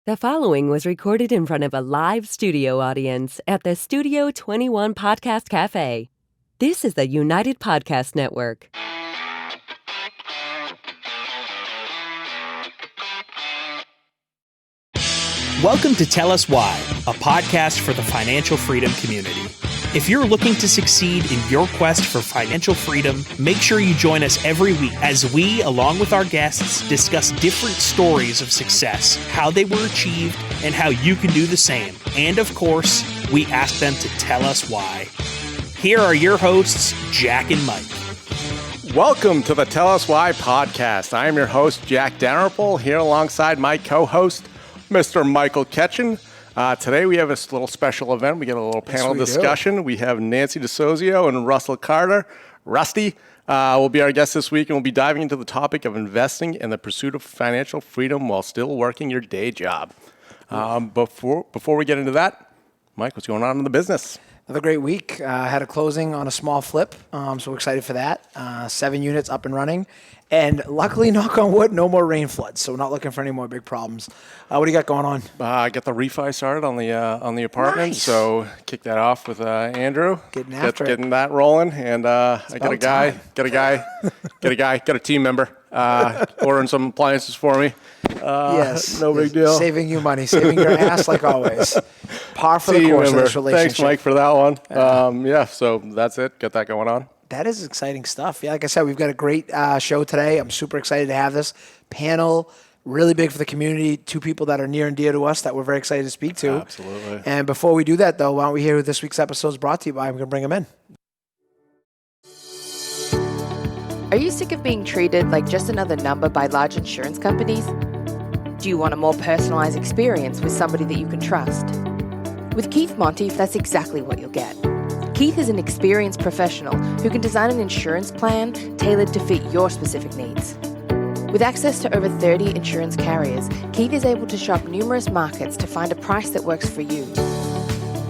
The following was recorded in front of a live studio audience at the Studio 21 Podcast Cafe. This is the United Podcast Network. Welcome to Tell Us Why, a podcast for the financial freedom community. If you're looking to succeed in your quest for financial freedom, make sure you join us every week as we, along with our guests, discuss different stories of success, how they were achieved, and how you can do the same. And of course, we ask them to tell us why. Here are your hosts, Jack and Mike. Welcome to the Tell Us Why podcast. I am your host, Jack Dalrymple, here alongside my co-host, Mr. Michael Ketchen. Today we have a little special event. We get a little panel discussion. We have Nancy Desocio and Russell Carter. Rusty will be our guest this week, and we'll be diving into the topic of investing in the pursuit of financial freedom while still working your day job. Before we get into that, Mike, what's going on in the business? Another great week. Had a closing on a small flip, so we're excited for that. 7 units up and running. And luckily, knock on wood, no more rain floods, so we're not looking for any more big problems. What do you got going on? I got the refi started on the apartment, Nice. So kick that off with Andrew. Getting that rolling, and I got a team member ordering some appliances for me. Yes, no big deal. Saving you money, saving your ass like always. Par for the course in this relationship. Thanks, Mike, for that one. So that's it. Got that going on. That is exciting stuff. Yeah, like I said, we've got a great show today. I'm super excited to have this panel. Really big for the community. Two people that are near and dear to us that we're very excited to speak to. Absolutely. And before we do that, though, why don't we hear who this week's episode is brought to you by? I'm going to bring them in. Are you sick of being treated like just another number by large insurance companies? Do you want a more personalized experience with somebody that you can trust? With Keith Monteith, that's exactly what you'll get. Keith is an experienced professional who can design an insurance plan tailored to fit your specific needs. With access to over 30 insurance carriers, Keith is able to shop numerous markets to find a price that works for you.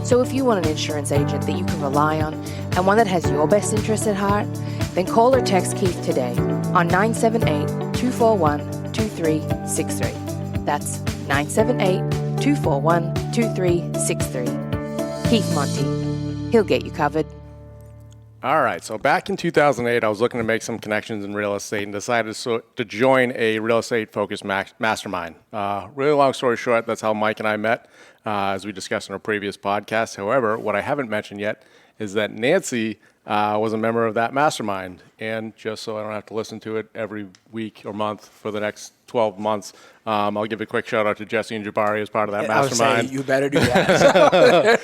So if you want an insurance agent that you can rely on and one that has your best interests at heart, then call or text Keith today on 978-241-2363. That's 978-241-2363. Keith Monty. He'll get you covered. All right. So back in 2008, I was looking to make some connections in real estate and decided to join a real estate-focused mastermind. Really long story short, that's how Mike and I met, as we discussed in our previous podcast. However, what I haven't mentioned yet is that Nancy was a member of that mastermind. And just so I don't have to listen to it every week or month for the next 12 months, I'll give a quick shout out to Jesse and Jabari as part of that mastermind. I would say you better do that.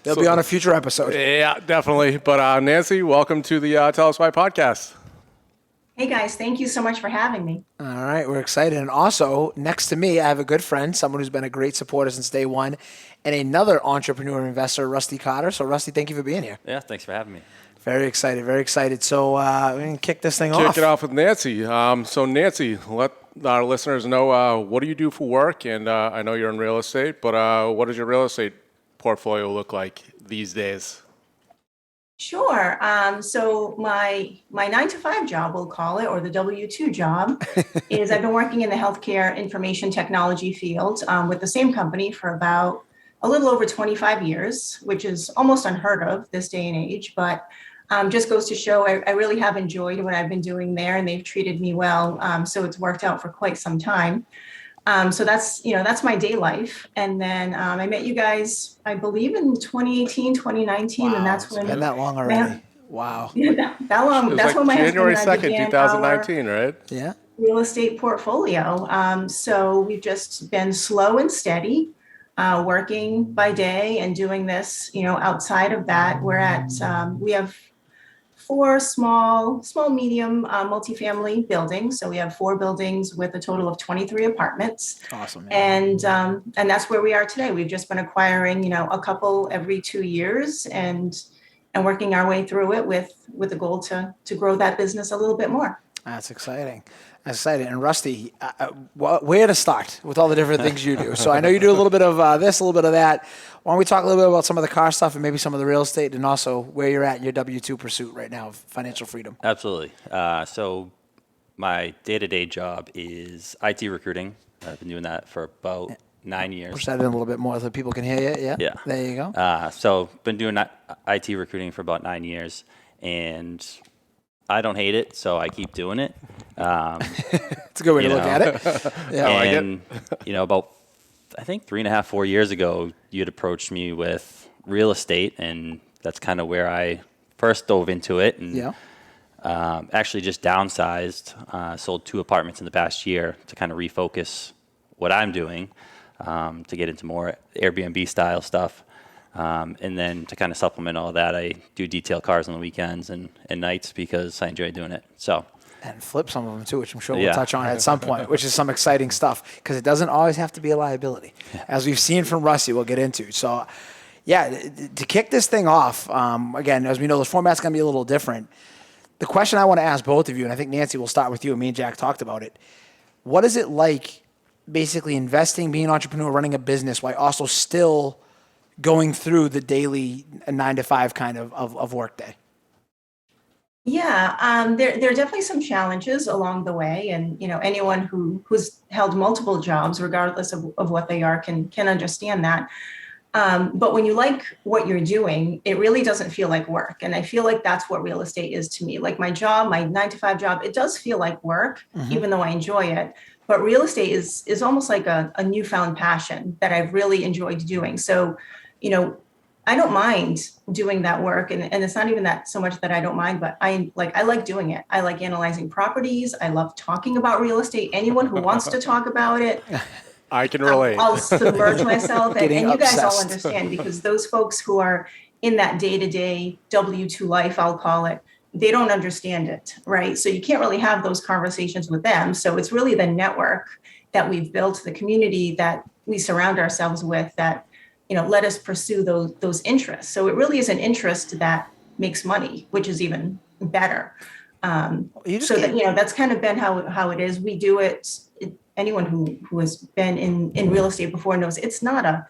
They'll be on a future episode. Yeah, definitely. But Nancy, welcome to the Tell Us Why podcast. Hey guys, thank you so much for having me. All right, we're excited. And also, next to me, I have a good friend, someone who's been a great supporter since day one, and another entrepreneur investor, Rusty Carter. So, Rusty, thank you for being here. Yeah, thanks for having me. Very excited, very excited. So, we're going to kick this thing off. Kick it off with Nancy. So, Nancy, let our listeners know what do you do for work? And I know you're in real estate, but what does your real estate portfolio look like these days? Sure. So my 9-to-5 job, we'll call it, or the W-2 job, is I've been working in the healthcare information technology field with the same company for about a little over 25 years, which is almost unheard of this day and age, but just goes to show I really have enjoyed what I've been doing there, and they've treated me well. So it's worked out for quite some time. So that's my day life. And then I met you guys, I believe in 2018, 2019. Wow, And that's when. it's been that long already. Wow. Yeah, that long. It was That's like when my January husband and I 2nd, began 2019, right? Yeah. real estate portfolio. So we've just been slow and steady, working by day and doing this, outside of that. We have 4 small, medium multifamily buildings. So we have 4 buildings with a total of 23 apartments. Awesome. And that's where we are today. We've just been acquiring, a couple every 2 years and working our way through it with the goal to grow that business a little bit more. That's exciting. That's exciting. And Rusty, where to start with all the different things you do? So I know you do a little bit of this, a little bit of that. Why don't we talk a little bit about some of the car stuff and maybe some of the real estate, and also where you're at in your W-2 pursuit right now of financial freedom? Absolutely. So my day-to-day job is IT recruiting, I've been doing that for about 9 years. Push that in a little bit more so people can hear you. Yeah. Yeah. There you go. So been doing IT recruiting for about 9 years, and I don't hate it, so I keep doing it. It's a good way to look at it. Yeah. And, about, I think 3.5, 4 years ago, you had approached me with real estate, and that's kind of where I first dove into it. And actually just downsized, sold 2 apartments in the past year to kind of refocus what I'm doing, to get into more Airbnb style stuff. And then to kind of supplement all that, I do detail cars on the weekends and nights because I enjoy doing it. So. And flip some of them too, which I'm sure we'll touch on at some point, which is some exciting stuff because it doesn't always have to be a liability, as we've seen from Rusty. We'll get into. So, to kick this thing off, again, as we know, the format's going to be a little different. The question I want to ask both of you, and I think Nancy will start with you, and me and Jack talked about it. What is it like, basically investing, being an entrepreneur, running a business, while also still going through the daily 9 to 5 kind of workday? Yeah, there are definitely some challenges along the way, and anyone who's held multiple jobs, regardless of what they are, can understand that. But when you like what you're doing, it really doesn't feel like work, and I feel like that's what real estate is to me. Like my job, my 9 to 5 job, it does feel like work, even though I enjoy it. But real estate is almost like a newfound passion that I've really enjoyed doing. So, I don't mind doing that work. And it's not even that so much that I don't mind, but I like doing it. I like analyzing properties. I love talking about real estate. Anyone who wants to talk about it, I can relate. I'll submerge myself. And you guys all obsessed. understand, because those folks who are in that day-to-day W-2 life, I'll call it, they don't understand it, right? So you can't really have those conversations with them. So it's really the network that we've built, the community that we surround ourselves with, that let us pursue those interests. So it really is an interest that makes money, which is even better. That's kind of been how it is. We do it. Anyone who has been in real estate before knows it's not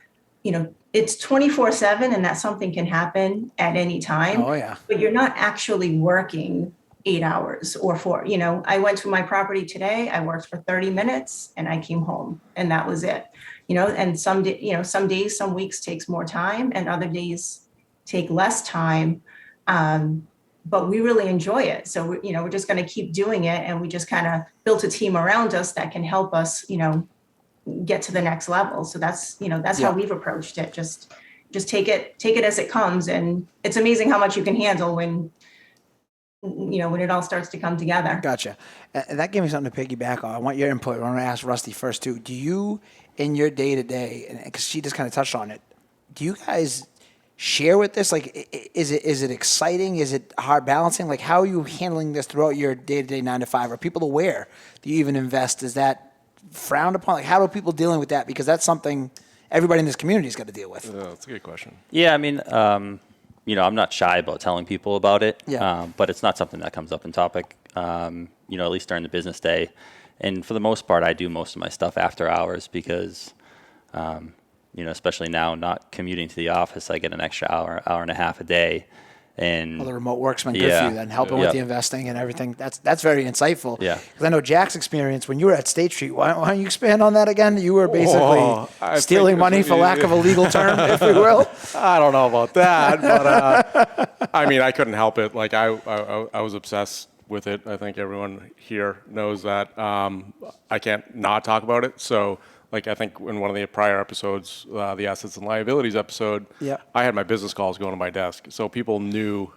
it's 24/7, and that something can happen at any time. Oh yeah. But you're not actually working 8 hours or 4. I went to my property today. I worked for 30 minutes and I came home, and that was it. And some days, some weeks takes more time, and other days take less time. But we really enjoy it. So, we're just going to keep doing it. And we just kind of built a team around us that can help us, get to the next level. So that's how we've approached it. Just take it as it comes. And it's amazing how much you can handle when it all starts to come together. Gotcha. And that gave me something to piggyback on. I want your input. I want to ask Rusty first too. Do you, in your day-to-day, because she just kind of touched on it, do you guys share with this? Like, is it exciting? Is it hard balancing? Like, how are you handling this throughout your day-to-day 9 to 5? Are people aware? Do you even invest? Is that frowned upon? Like, how are people dealing with that? Because that's something everybody in this community has got to deal with. That's a good question. Yeah, I mean, I'm not shy about telling people about it, but it's not something that comes up in topic, at least during the business day. And for the most part, I do most of my stuff after hours because, especially now, not commuting to the office, I get an extra hour and a half a day. And the remote work's been good for you then, helping with the investing and everything. That's very insightful. Yeah. Because I know Jack's experience when you were at State Street. Why don't you expand on that again? You were basically stealing money, for lack of a legal term, if we will. I don't know about that, but I couldn't help it. Like I was obsessed with it. I think everyone here knows that. I can't not talk about it. So. Like I think in one of the prior episodes, the assets and liabilities episode, I had my business calls going to my desk, so people knew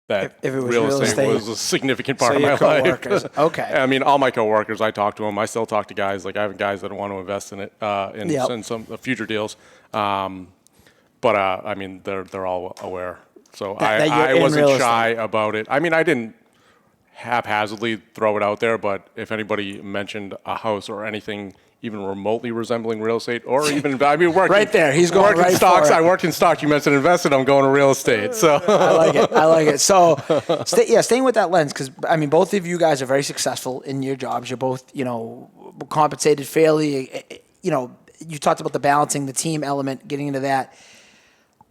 that if it was real estate was a significant part of my life. Okay. I mean, all my coworkers, I talk to them. I still talk to guys. Like I have guys that want to invest in it in some future deals, but they're all aware. So I wasn't shy about it. I mean, I didn't haphazardly throw it out there, but if anybody mentioned a house or anything even remotely resembling real estate, or even, working. Right there, he's going right stocks. for it. I worked in stock. You mentioned invested. I'm going to real estate. So I like it. So, staying with that lens, because both of you guys are very successful in your jobs. You're both, compensated fairly. You talked about the balancing, the team element, getting into that.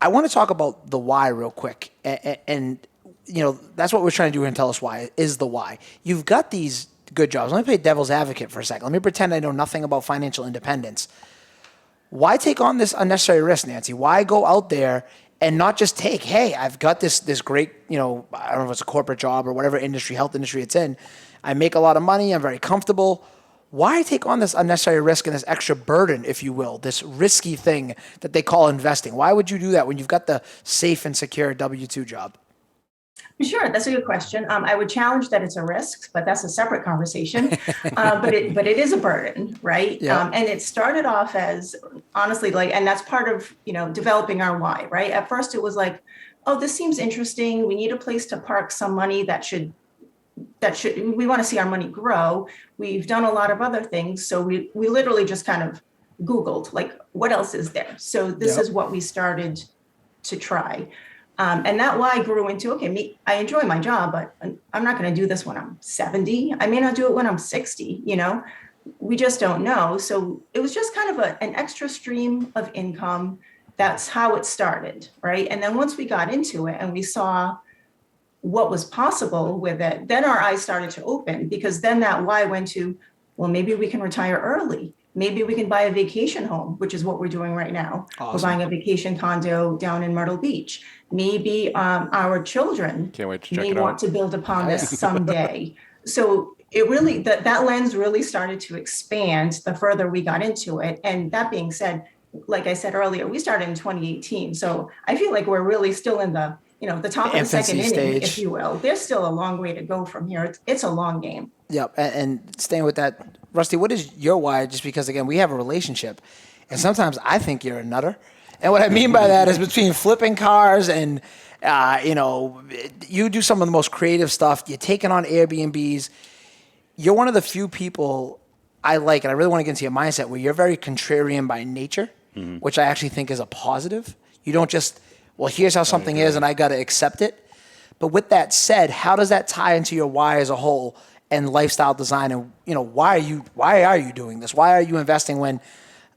I want to talk about the why real quick, and that's what we're trying to do here and Tell Us Why is the why. You've got these good jobs. Let me play devil's advocate for a second. Let me pretend I know nothing about financial independence. Why take on this unnecessary risk, Nancy? Why go out there and not just take, hey, I've got this great, I don't know if it's a corporate job or whatever industry, health industry it's in. I make a lot of money. I'm very comfortable. Why take on this unnecessary risk and this extra burden, if you will, this risky thing that they call investing? Why would you do that when you've got the safe and secure W-2 job? Sure, that's a good question. I would challenge that it's a risk, but that's a separate conversation. But it is a burden, right? Yeah. And it started off as honestly and that's part of developing our why, right? At first, it was like, oh, this seems interesting. We need a place to park some money we want to see our money grow. We've done a lot of other things, so we literally just kind of Googled what else is there. So this is what we started to try. And that why grew into, I enjoy my job, but I'm not going to do this when I'm 70. I may not do it when I'm 60, we just don't know. So it was just kind of an extra stream of income. That's how it started, right? And then once we got into it and we saw what was possible with it, then our eyes started to open, because then that why went to, well, maybe we can retire early. Maybe we can buy a vacation home, which is what we're doing right now. Awesome. We're buying a vacation condo down in Myrtle Beach. Maybe our children may want to build upon this someday. So it really, that lens really started to expand the further we got into it. And that being said, like I said earlier, we started in 2018. So I feel like we're really still in the top of the second inning, if you will. There's still a long way to go from here. It's a long game. Yep. And staying with that, Rusty, what is your why? Just because, again, we have a relationship, and sometimes I think you're a nutter. And what I mean by that is between flipping cars and, you do some of the most creative stuff. You're taking on Airbnbs. You're one of the few people I like, and I really want to get into your mindset, where you're very contrarian by nature, which I actually think is a positive. You don't just, well, here's how something is, and I got to accept it. But with that said, how does that tie into your why as a whole and lifestyle design? And, why are you doing this? Why are you investing when,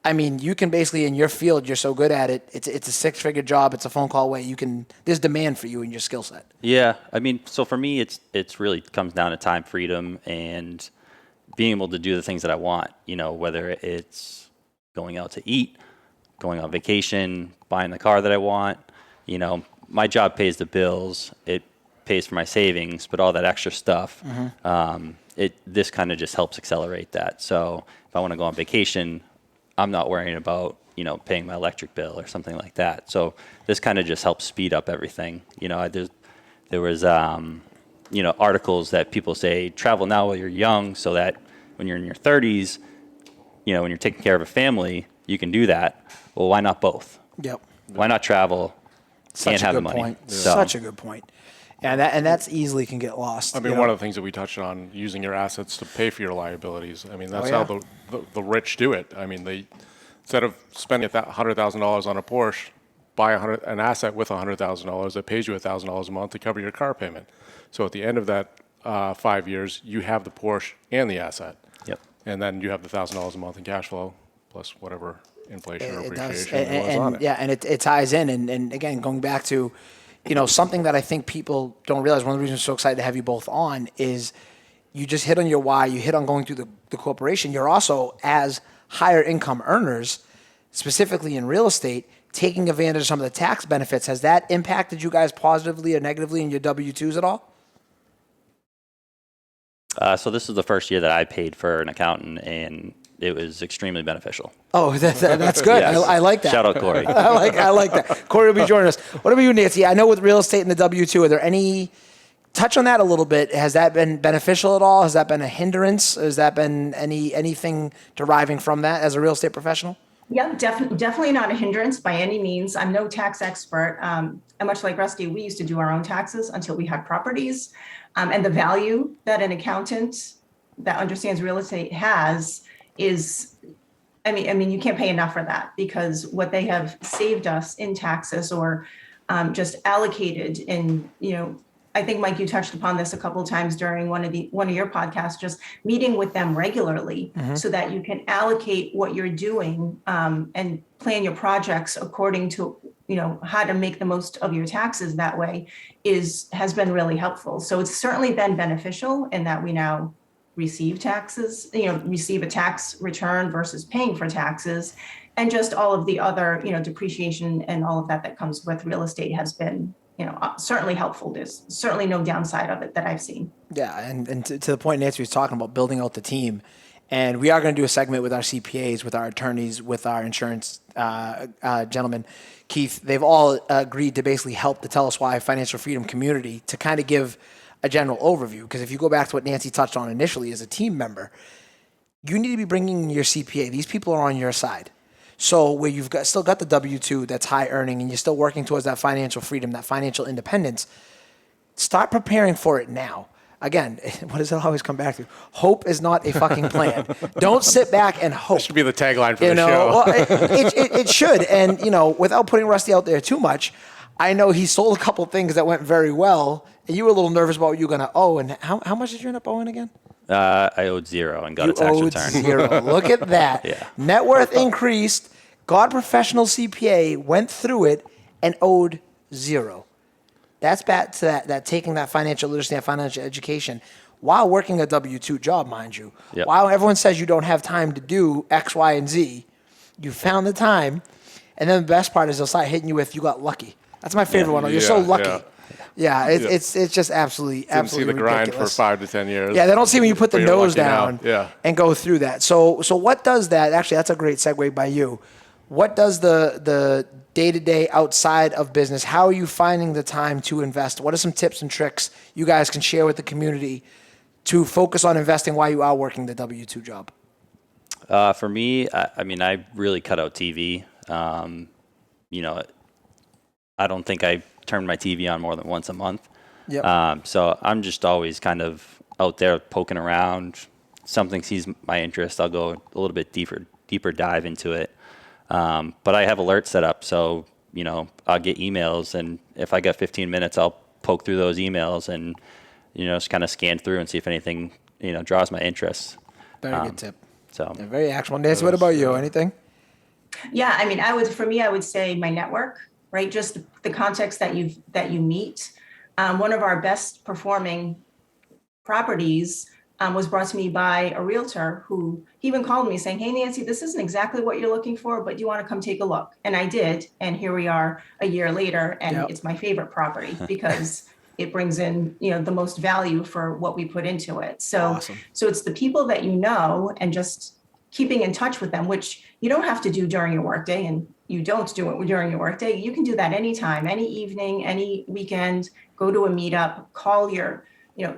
you can basically, in your field, you're so good at it. It's a 6-figure job. It's a phone call away. There's demand for you and your skill set. Yeah. So for me, it's really comes down to time freedom and being able to do the things that I want, whether it's going out to eat, going on vacation, buying the car that I want. My job pays the bills. It pays for my savings, but all that extra stuff, this kind of just helps accelerate that. So if I want to go on vacation, I'm not worrying about, paying my electric bill or something like that. So this kind of just helps speed up everything. There was, articles that people say, travel now while you're young, so that when you're in your 30s, when you're taking care of a family, you can do that. Well, why not both? Yep. Why not travel and have the money? Point. Yeah. Such a good point. And that's easily can get lost. One of the things that we touched on, using your assets to pay for your liabilities. That's how the rich do it. They, instead of spending $100,000 on a Porsche, buy an asset with $100,000 that pays you $1,000 a month to cover your car payment. So at the end of that 5 years, you have the Porsche and the asset. Yep. And then you have the $1,000 a month in cash flow plus whatever inflation or appreciation and on it. Yeah, and it ties in. And again, going back to, something that I think people don't realize, one of the reasons I'm so excited to have you both on is you just hit on your why, you hit on going through the corporation. You're also, as higher income earners, specifically in real estate, taking advantage of some of the tax benefits. Has that impacted you guys positively or negatively in your W-2s at all? So this is the first year that I paid for an accountant, and it was extremely beneficial. Oh, that's good. Yes. I like that. Shout out Corey. I like that. Corey will be joining us. What about you, Nancy? I know with real estate and the W-2, are there any, touch on that a little bit. Has that been beneficial at all? Has that been a hindrance? Has that been anything deriving from that as a real estate professional? Yeah, definitely not a hindrance by any means. I'm no tax expert. And much like Rusty, we used to do our own taxes until we had properties. And the value that an accountant that understands real estate has is, you can't pay enough for that, because what they have saved us in taxes or just allocated in, I think, Mike, you touched upon this a couple of times during one of your podcasts, just meeting with them regularly so that you can allocate what you're doing and plan your projects according to, how to make the most of your taxes that way has been really helpful. So it's certainly been beneficial in that we now receive taxes, receive a tax return versus paying for taxes. And just all of the other, depreciation and all of that comes with real estate has been, certainly helpful. There's certainly no downside of it that I've seen. Yeah, and to the point Nancy was talking about building out the team, and we are going to do a segment with our CPAs, with our attorneys, with our insurance gentlemen. Keith, they've all agreed to basically help the Tell Us Why financial freedom community to kind of give a general overview. Because if you go back to what Nancy touched on initially as a team member, you need to be bringing in your CPA. These people are on your side. So where you've still got the W-2 that's high earning and you're still working towards that financial freedom, that financial independence, start preparing for it now. Again, what does it always come back to? Hope is not a fucking plan. Don't sit back and hope. That should be the tagline for the show. Well, it should. And, without putting Rusty out there too much, I know he sold a couple things that went very well, and you were a little nervous about what you were going to owe. And how much did you end up owing again? I owed $0 and got a tax return. Zero. Look at that. Yeah. Net worth increased, got a professional CPA, went through it, and owed $0. That's back to that taking that financial literacy and financial education while working a W-2 job, mind you. Yep. While everyone says you don't have time to do X, Y, and Z, you found the time. And then the best part is they'll start hitting you with, you got lucky. That's my favorite one. You're so lucky. Yeah, it's just absolutely Didn't see the grind ridiculous. for 5 to 10 years. Yeah, they don't see when you put the You're nose lucky down now. and go through that. So what does that, actually that's a great segue by you. What does the day-to-day outside of business, how are you finding the time to invest? What are some tips and tricks you guys can share with the community to focus on investing while you are working the W-2 job? For me, I really cut out TV. I don't think I turn my TV on more than once a month. Yep. So I'm just always kind of out there poking around. Something sees my interest, I'll go a little bit deeper dive into it. But I have alerts set up, so I'll get emails, and if I got 15 minutes, I'll poke through those emails and just kind of scan through and see if anything draws my interest. Very good tip. So Yeah, very actionable. Nancy, what about you? Anything? Yeah, I would say my network, right? Just the context that you meet. One of our best performing properties was brought to me by a realtor who even called me saying, "Hey, Nancy, this isn't exactly what you're looking for, but do you want to come take a look?" And I did. And here we are a year later, and It's my favorite property because it brings in, the most value for what we put into it. So, Awesome. So it's the people that you know and just keeping in touch with them, which you don't have to do during your workday, and you don't do it during your workday. You can do that anytime, any evening, any weekend, go to a meetup,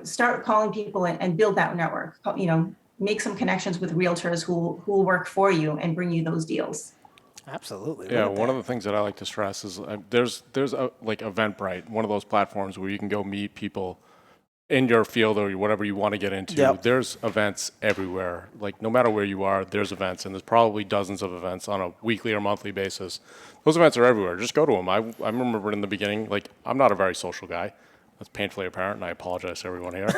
start calling people and build that network, make some connections with realtors who will work for you and bring you those deals. Absolutely. Yeah, one of the things that I like to stress is there's like Eventbrite, one of those platforms where you can go meet people in your field or whatever you want to get into. Yep. There's events everywhere. Like no matter where you are, there's events, and there's probably dozens of events on a weekly or monthly basis. Those events are everywhere. Just go to them. I remember in the beginning, I'm not a very social guy. That's painfully apparent, and I apologize to everyone here.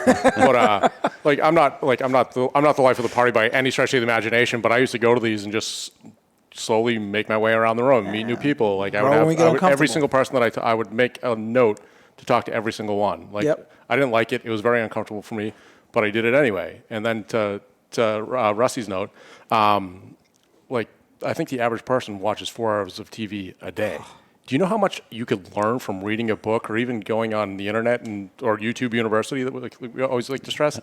But I'm not the life of the party by any stretch of the imagination. But I used to go to these and just slowly make my way around the room, meet new people. Every single person that I would make a note to talk to every single one. I didn't like it; it was very uncomfortable for me, but I did it anyway. And then to Rusty's note, I think the average person watches 4 hours of TV a day. Do you know how much you could learn from reading a book or even going on the internet or YouTube University that we always like to stress?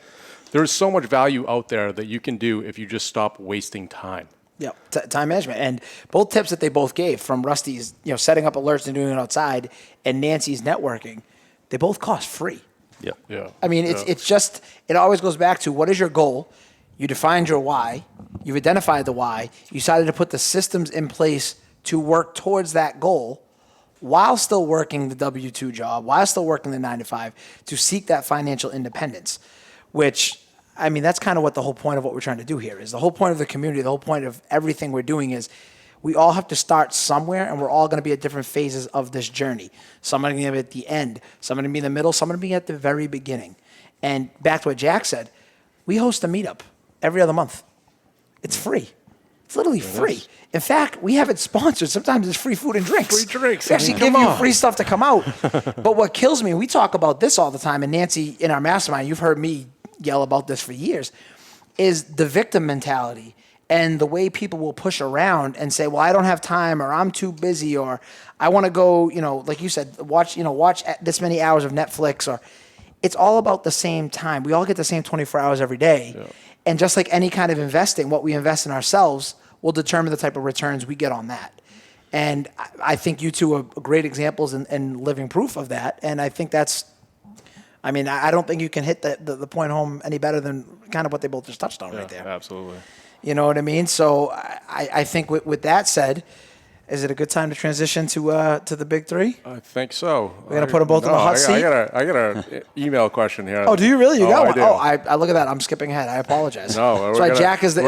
There's so much value out there that you can do if you just stop wasting time. Yeah, time management. And both tips that they both gave, from Rusty's, setting up alerts and doing it outside, and Nancy's networking, they both cost free. Yep. Yeah. I mean, it always goes back to, what is your goal? You defined your why. You've identified the why. You decided to put the systems in place to work towards that goal, while still working the W-2 job, while still working the 9-to-5, to seek that financial independence, which, that's kind of what the whole point of what we're trying to do here is. The whole point of the community, the whole point of everything we're doing is we all have to start somewhere, and we're all going to be at different phases of this journey. Some are going to be at the end, some are going to be in the middle, some are going to be at the very beginning. And back to what Jack said, we host a meetup every other month. It's free. It's literally free. In fact, we have it sponsored. Sometimes it's free food and drinks. Free drinks. We actually give you free stuff to come out. But what kills me, we talk about this all the time, and Nancy, in our mastermind, you've heard me yell about this for years, is the victim mentality and the way people will push around and say, well, I don't have time, or I'm too busy, or I want to go, like you said, watch this many hours of Netflix, or it's all about the same time. We all get the same 24 hours every day. Yeah. And just like any kind of investing, what we invest in ourselves will determine the type of returns we get on that. And I think you two are great examples and living proof of that. And I think I don't think you can hit the point home any better than kind of what they both just touched on right there. Absolutely. You know what I mean? So I think with that said, is it a good time to transition to the big three? I think so. We're going to put them both on the hot seat? I got an email question here. Oh, do you really? You got one? I I look at that. I'm skipping ahead. I apologize. No. That's why Jack is the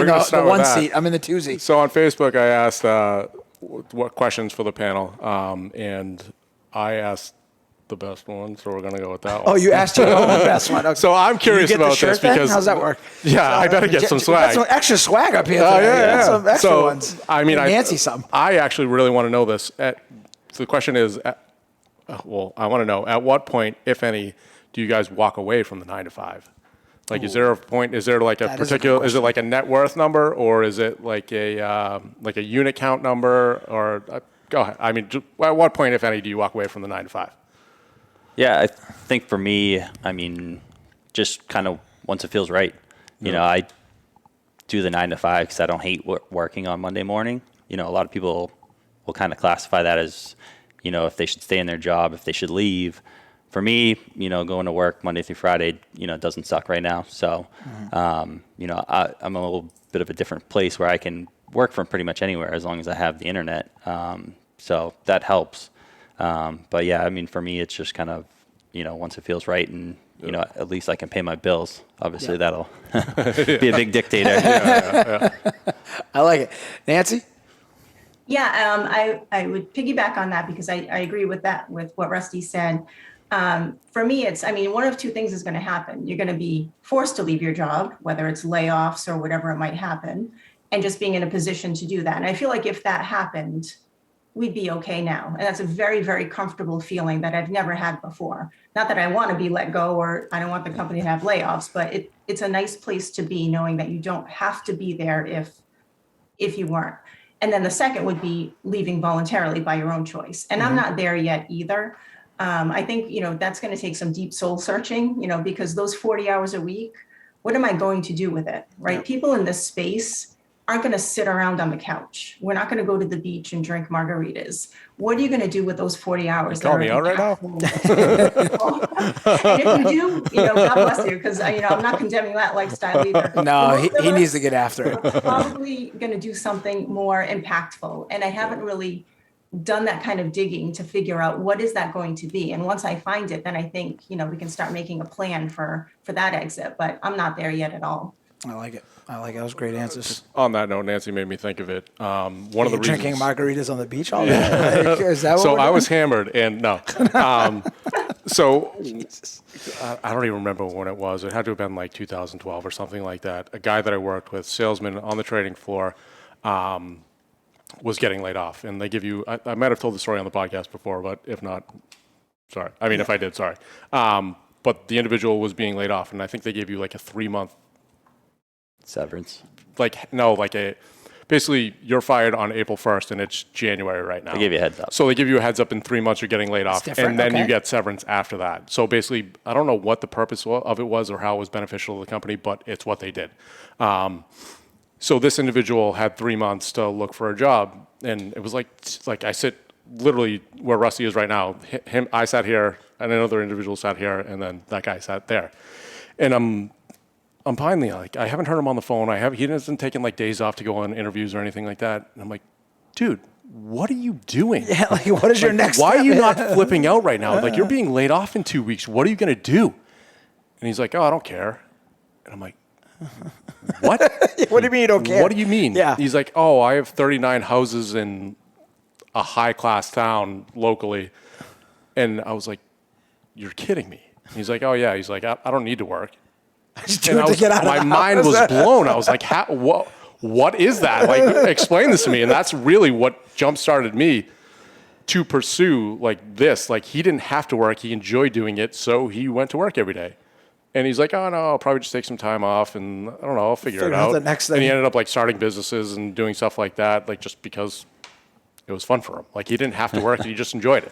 one seat. I'm in the two seat. So on Facebook, I asked what questions for the panel, and I asked the best one, so we're going to go with that one. Oh, you asked your own best one. Okay. So I'm curious about this because how's that work? Yeah, I better get some swag. Got some extra swag up here today. Yeah. Some extra ones. I mean, Nancy some. I actually really want to know this. So the question is, I want to know at what point, if any, do you guys walk away from the 9 to 5? Like, is there a point? Is there like a particular? Is it like a net worth number, or is it like a unit count number? Or go ahead. I mean, at what point, if any, do you walk away from the 9 to 5? Yeah, I think for me, I mean, just kind of once it feels right. You know, I do the 9 to 5 because I don't hate working on Monday morning. A lot of people will kind of classify that as, if they should stay in their job, if they should leave. For me, going to work Monday through Friday, it doesn't suck right now. So, I'm a little bit of a different place where I can work from pretty much anywhere as long as I have the internet. So that helps. But yeah, I mean, for me, it's just kind of, once it feels right and, at least I can pay my bills. Obviously, that'll be a big dictator. I like it. Nancy? Yeah, I would piggyback on that because I agree with that, with what Rusty said. For me, one of two things is going to happen. You're going to be forced to leave your job, whether it's layoffs or whatever it might happen, and just being in a position to do that. And I feel like if that happened, we'd be okay now. And that's a very, very comfortable feeling that I've never had before. Not that I want to be let go or I don't want the company to have layoffs, but it's a nice place to be, knowing that you don't have to be there if you weren't. And then the second would be leaving voluntarily by your own choice. And I'm not there yet either. I think, that's going to take some deep soul searching, because those 40 hours a week, what am I going to do with it, right? People in this space aren't going to sit around on the couch. We're not going to go to the beach and drink margaritas. What are you going to do with those 40 hours? You call me out right now? And if you do, God bless you, because, I'm not condemning that lifestyle either. No, he needs to get after it. We're probably going to do something more impactful. And I haven't really done that kind of digging to figure out what is that going to be. And once I find it, then I think, we can start making a plan for that exit. But I'm not there yet at all. I like it. Those great answers. On that note, Nancy made me think of it. One of the drinking reasons, margaritas on the beach all day. Like, is that what so we're I doing? was hammered, and no. So I don't even remember when it was. It had to have been like 2012 or something like that. A guy that I worked with, salesman on the trading floor, was getting laid off, and they give you. I might have told the story on the podcast before, but if not, sorry. I mean, if I did, sorry. But the individual was being laid off, and I think they gave you like a 3-month Severance. Basically, you're fired on April 1st, and it's January right now. They give you a heads up. So they give you a heads up in 3 months you're getting laid off, and then okay. you get severance after that. So basically, I don't know what the purpose of it was or how it was beneficial to the company, but it's what they did. So this individual had 3 months to look for a job, and it was like I sit literally where Rusty is right now. I sat here, and another individual sat here, and then that guy sat there. And I'm finally like, I haven't heard him on the phone. He hasn't taken like days off to go on interviews or anything like that. And I'm like, dude, what are you doing? Yeah, like what is your next Why step? are you not flipping out right now? Like, you're being laid off in 2 weeks. What are you going to do? And he's like, oh, I don't care. And I'm like, what? What do you mean you don't care? What do you mean? Yeah. He's like, oh, I have 39 houses in a high-class town locally. And I was like, you're kidding me. He's like, oh, yeah. He's like, I don't need to work. My mind was blown. I was like, what is that? Like, explain this to me. And that's really what jump-started me to pursue like this. Like, he didn't have to work. He enjoyed doing it, so he went to work every day. And he's like, oh, no, I'll probably just take some time off, and I don't know, I'll figure it out. The next thing. And he ended up, like, starting businesses and doing stuff like that, like, just because it was fun for him. Like, he didn't have to work, he just enjoyed it.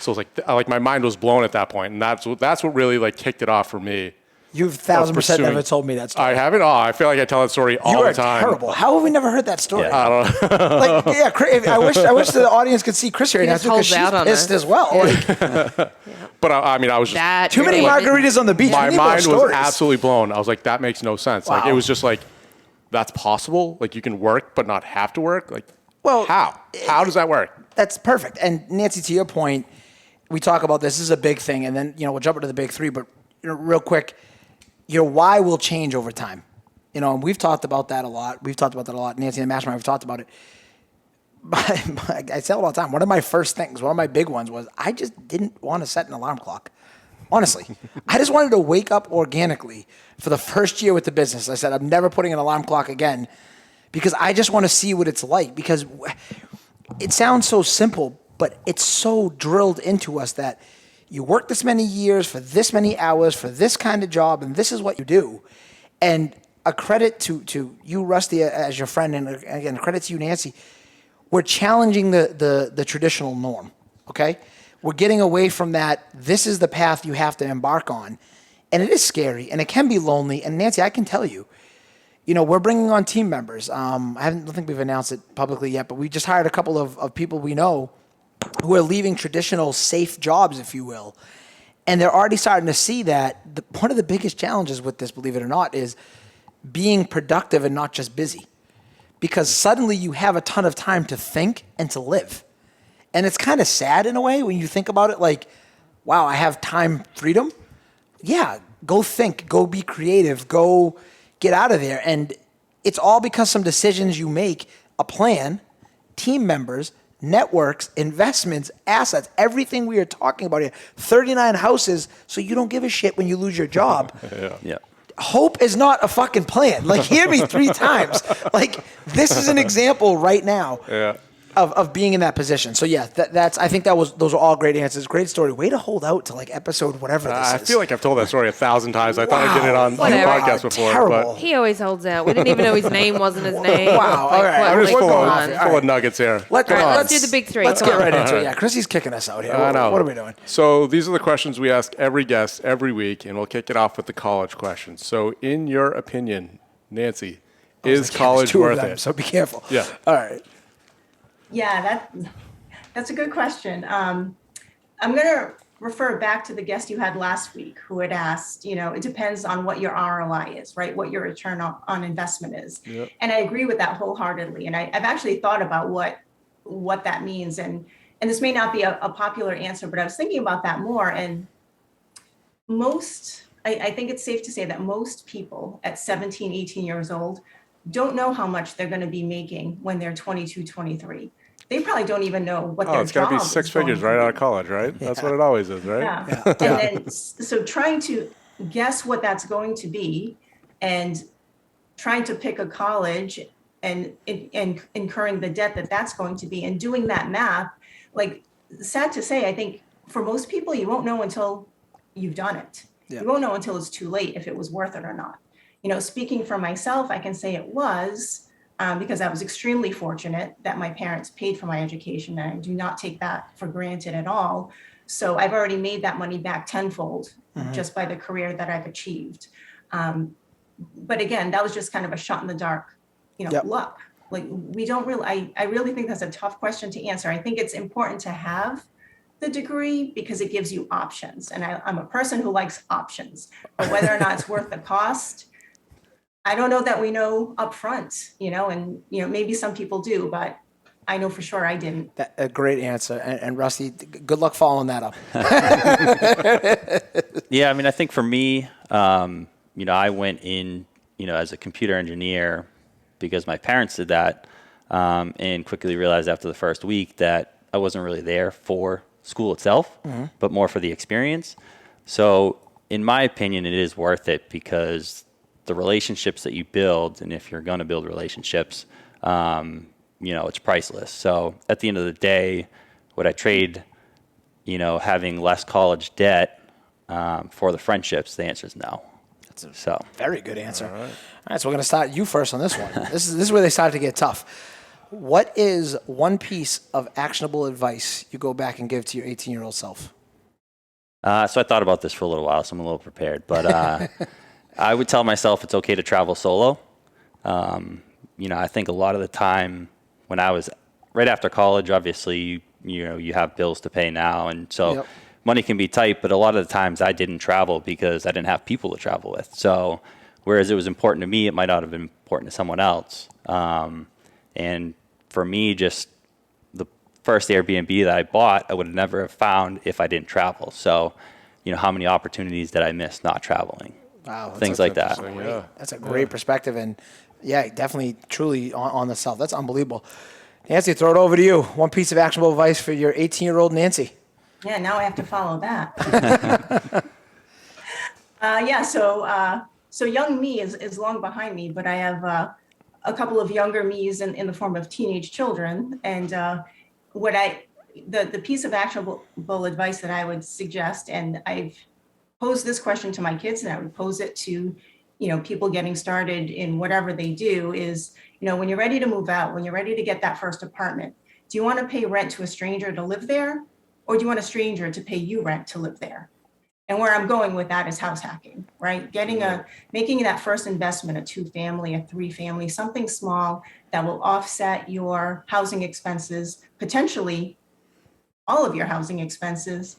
So it was like my mind was blown at that point, and that's what really, like, kicked it off for me. You've 1,000% never told me that story. I haven't? Oh, I feel like I tell that story all the time. You are terrible. How have we never heard that story? I don't know. Like, I wish the audience could see Chris here now because she's pissed as well. Like, but I mean, I was just too many margaritas on the beach. My mind was absolutely blown. I was like, that makes no sense. Wow. Like, it was just like, that's possible. Like, you can work but not have to work. Like, well, how? How does that work? That's perfect. And Nancy, to your point, we talk about this is a big thing, and then we'll jump into the big three. But real quick. Your why will change over time. And we've talked about that a lot. Nancy and the Mastermind, we've talked about it. But I say it all the time. One of my first things, one of my big ones was I just didn't want to set an alarm clock. Honestly. I just wanted to wake up organically for the first year with the business. I said, I'm never putting an alarm clock again because I just want to see what it's like. Because it sounds so simple, but it's so drilled into us that you work this many years for this many hours for this kind of job, and this is what you do. And a credit to you, Rusty, as your friend, and again, a credit to you, Nancy. We're challenging the traditional norm, okay? We're getting away from that. This is the path you have to embark on. And it is scary, and it can be lonely. And Nancy, I can tell you, we're bringing on team members. I don't think we've announced it publicly yet, but we just hired a couple of people we know who are leaving traditional safe jobs, if you will. And they're already starting to see that one of the biggest challenges with this, believe it or not, is being productive and not just busy. Because suddenly you have a ton of time to think and to live. And it's kind of sad in a way when you think about it, like, wow, I have time freedom. Yeah, go think, go be creative, go get out of there. And it's all because some decisions you make, a plan, team members, networks, investments, assets, everything we are talking about here. 39 houses, so you don't give a shit when you lose your job. Yeah. Hope is not a fucking plan. Like, hear me 3 times. Like, this is an example right now of being in that position. So yeah, that's. I think those are all great answers. Great story. Way to hold out to like episode whatever this is. I feel like I've told that story 1,000 times. I thought I did it on the podcast before. Terrible. But He always holds out. We didn't even know his name wasn't his name. Wow. All right. I'm just Come full on. of nuggets here. Let's do the big three. Let's Come get on. right into it. Yeah, Chrissy's kicking us out here. I know. What are we doing? So these are the questions we ask every guest every week, and we'll kick it off with the college questions. So in your opinion, Nancy, is college worth it? So be careful. Yeah. All right. Yeah, that's a good question. I'm going to refer back to the guest you had last week who had asked, it depends on what your ROI is, right? What your return on investment is. Yep. And I agree with that wholeheartedly. And I've actually thought about what that means. And this may not be a popular answer, but I was thinking about that more. And I think it's safe to say that most people at 17, 18 years old don't know how much they're going to be making when they're 22, 23. They probably don't even know what their job is. It's got to be 6 figures right out of college, right? Yeah. That's what it always is, right? Yeah. And then, so trying to guess what that's going to be and trying to pick a college and incurring the debt that's going to be and doing that math, like, sad to say, I think for most people, you won't know until you've done it. Yeah. You won't know until it's too late if it was worth it or not. Speaking for myself, I can say it was, because I was extremely fortunate that my parents paid for my education, and I do not take that for granted at all. So I've already made that money back tenfold just by the career that I've achieved. But again, that was just kind of a shot in the dark, luck. Like, we don't really, I really think that's a tough question to answer. I think it's important to have the degree because it gives you options. And I'm a person who likes options, but whether or not it's worth the cost, I don't know that we know up front, and, maybe some people do, but I know for sure I didn't. A great answer. And Rusty, good luck following that up. Yeah, I mean, I think for me, I went in, as a computer engineer because my parents did that, and quickly realized after the first week that I wasn't really there for school itself, but more for the experience. So in my opinion, it is worth it because the relationships that you build, and if you're going to build relationships, it's priceless. So at the end of the day, would I trade, having less college debt for the friendships? The answer is no. That's a very good answer. All right, so we're going to start you first on this one. This is where they start to get tough. What is one piece of actionable advice you go back and give to your 18-year-old self? So I thought about this for a little while, so I'm a little prepared. But I would tell myself it's okay to travel solo. I think a lot of the time when I was right after college, obviously, you have bills to pay now. And so money can be tight, but a lot of the times I didn't travel because I didn't have people to travel with. So whereas it was important to me, it might not have been important to someone else. And for me, just the first Airbnb that I bought, I would have never have found if I didn't travel. So, how many opportunities did I miss not traveling? Wow. Things like that. That's a great perspective. And definitely, truly on the self. That's unbelievable. Nancy, throw it over to you. One piece of actionable advice for your 18-year-old Nancy. Yeah, now I have to follow that. So young me is long behind me, but I have a couple of younger me's in the form of teenage children. And the piece of actionable advice that I would suggest, and I've posed this question to my kids, and I would pose it to people getting started in whatever they do, is when you're ready to move out, when you're ready to get that first apartment, do you want to pay rent to a stranger to live there, or do you want a stranger to pay you rent to live there? And where I'm going with that is house hacking, right? Making that first investment, a 2-family, a 3-family, something small that will offset your housing expenses, potentially all of your housing expenses.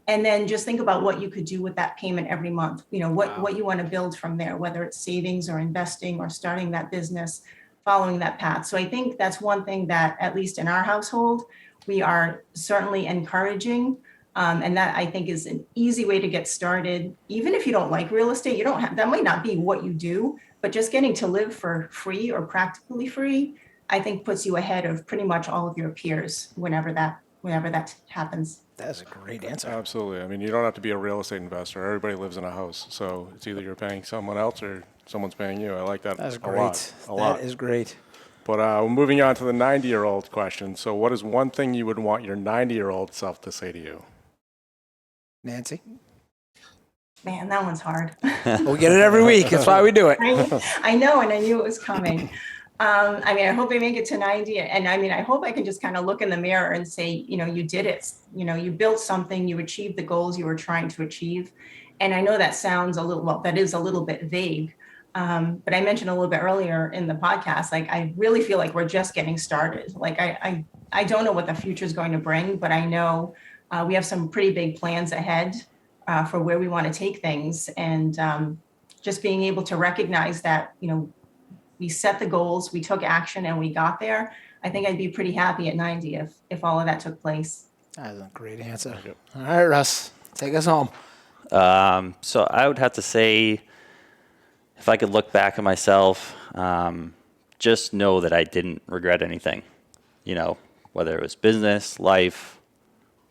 And then just think about what you could do with that payment every month. What you want to build from there, whether it's savings or investing or starting that business, following that path. So I think that's one thing that, at least in our household, we are certainly encouraging. And that, I think, is an easy way to get started. Even if you don't like real estate, that might not be what you do, but just getting to live for free or practically free, I think puts you ahead of pretty much all of your peers whenever that happens. That's a great answer. Absolutely. I mean, you don't have to be a real estate investor. Everybody lives in a house. So it's either you're paying someone else or someone's paying you. I like that. That's great. A lot. That is great. But we're moving on to the 90-year-old question. So what is one thing you would want your 90-year-old self to say to you? Nancy? Man, that one's hard. We get it every week. That's why we do it. I know, and I knew it was coming. I hope I make it to 90. And I hope I can just kind of look in the mirror and say, you did it. You built something, you achieved the goals you were trying to achieve. And I know that sounds that is a little bit vague. But I mentioned a little bit earlier in the podcast, I really feel like we're just getting started. I don't know what the future is going to bring, but I know we have some pretty big plans ahead for where we want to take things. And just being able to recognize that, we set the goals, we took action, and we got there. I think I'd be pretty happy at 90 if all of that took place. That's a great answer. All right, Russ, take us home. So I would have to say, if I could look back at myself, just know that I didn't regret anything. Whether it was business, life,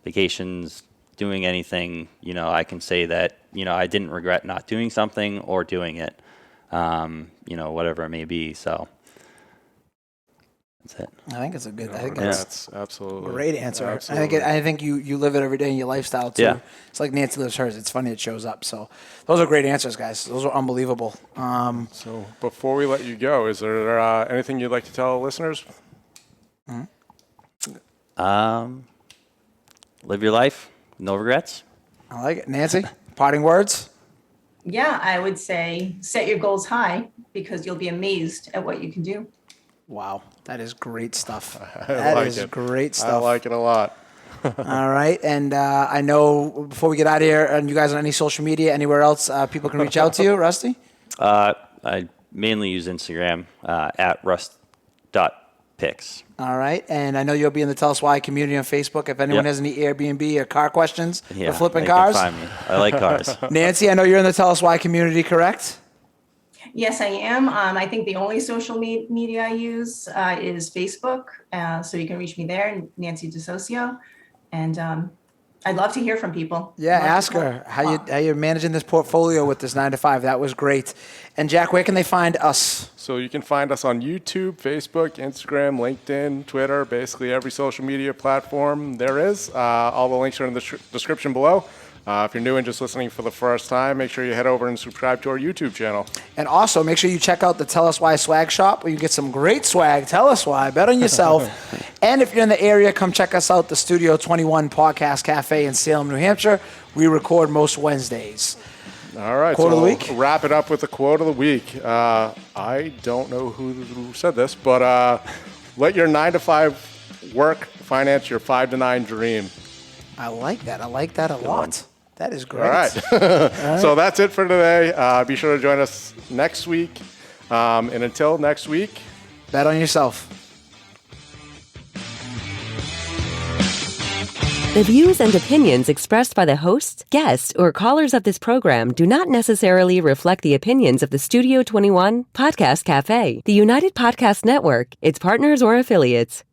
vacations, doing anything, I can say that, I didn't regret not doing something or doing it, whatever it may be. So that's it. I think it's a good, That's absolutely great answer. Absolutely. I think you live it every day in your lifestyle too. Yeah. It's like Nancy lives hers. It's funny it shows up. So those are great answers, guys. Those are unbelievable. So before we let you go, is there anything you'd like to tell our listeners? Live your life, no regrets. I like it. Nancy, parting words? Yeah, I would say set your goals high, because you'll be amazed at what you can do. Wow, that is great stuff. Great stuff. I like it a lot. All right, and I know before we get out of here, and you guys on any social media, anywhere else, people can reach out to you, Rusty? I mainly use Instagram at rust.pics. All right, and I know you'll be in the Tell Us Why community on Facebook. If anyone has any Airbnb or car questions for flipping cars. Can find me. I like cars. Nancy, I know you're in the Tell Us Why community, correct? Yes, I am. I think the only social media I use is Facebook. So you can reach me there, Nancy Desocio. And I'd love to hear from people. Yeah, ask her how you're managing this portfolio with this 9 to 5. That was great. And Jack, where can they find us? So you can find us on YouTube, Facebook, Instagram, LinkedIn, Twitter, basically every social media platform there is. All the links are in the description below. If you're new and just listening for the first time, make sure you head over and subscribe to our YouTube channel. And also, make sure you check out the Tell Us Why swag shop where you get some great swag. Tell us why. Bet on yourself. And if you're in the area, come check us out, the Studio 21 Podcast Cafe in Salem, New Hampshire. We record most Wednesdays. All right. Quote of the week? We'll wrap it up with the quote of the week. I don't know who said this, but let your 9-to-5 work finance your 5-to-9 dream. I like that. I like that a lot. That is great. All right. So that's it for today. Be sure to join us next week. And until next week, bet on yourself. The views and opinions expressed by the hosts, guests, or callers of this program do not necessarily reflect the opinions of the Studio 21 Podcast Cafe, the United Podcast Network, its partners, or affiliates.